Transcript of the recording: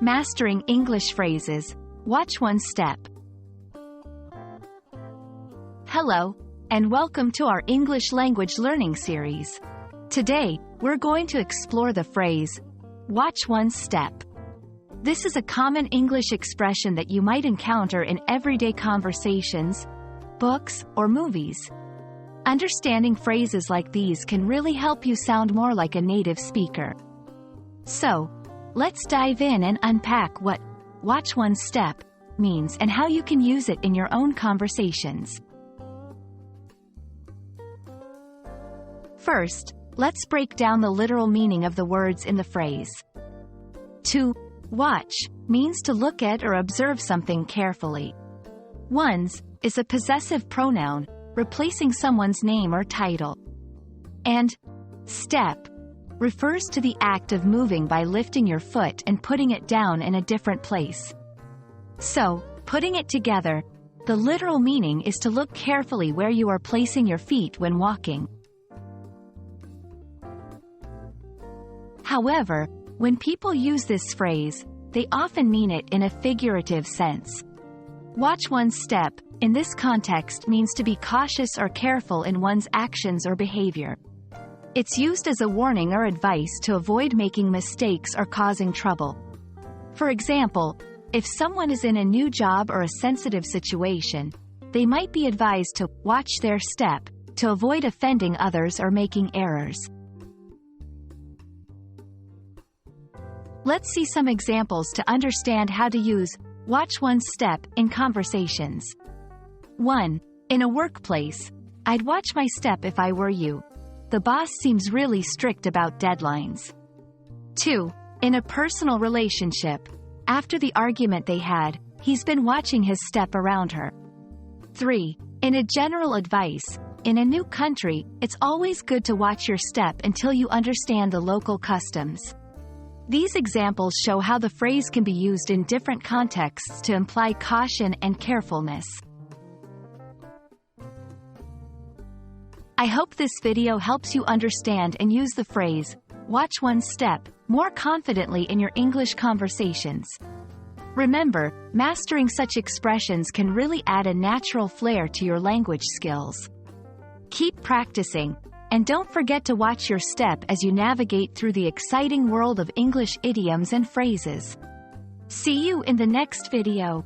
Mastering English phrases. Watch one step. Hello, and welcome to our English language learning series. Today, we're going to explore the phrase, watch one step. This is a common English expression that you might encounter in everyday conversations, books, or movies. Understanding phrases like these can really help you sound more like a native speaker. So, let's dive in and unpack what watch one step means and how you can use it in your own conversations. First, let's break down the literal meaning of the words in the phrase. To watch means to look at or observe something carefully. One's is a possessive pronoun, replacing someone's name or title. And step refers to the act of moving by lifting your foot and putting it down in a different place. So, putting it together, the literal meaning is to look carefully where you are placing your feet when walking. However, when people use this phrase, they often mean it in a figurative sense. Watch one step, in this context, means to be cautious or careful in one's actions or behavior. It's used as a warning or advice to avoid making mistakes or causing trouble. For example, if someone is in a new job or a sensitive situation, they might be advised to watch their step, to avoid offending others or making errors. Let's see some examples to understand how to use watch one step in conversations. 1. In a workplace, I'd watch my step if I were you. The boss seems really strict about deadlines. 2. In a personal relationship, after the argument they had, he's been watching his step around her. 3. In a general advice, in a new country, it's always good to watch your step until you understand the local customs. These examples show how the phrase can be used in different contexts to imply caution and carefulness. I hope this video helps you understand and use the phrase, watch one step, more confidently in your English conversations. Remember, mastering such expressions can really add a natural flair to your language skills. Keep practicing, and don't forget to watch your step as you navigate through the exciting world of English idioms and phrases. See you in the next video.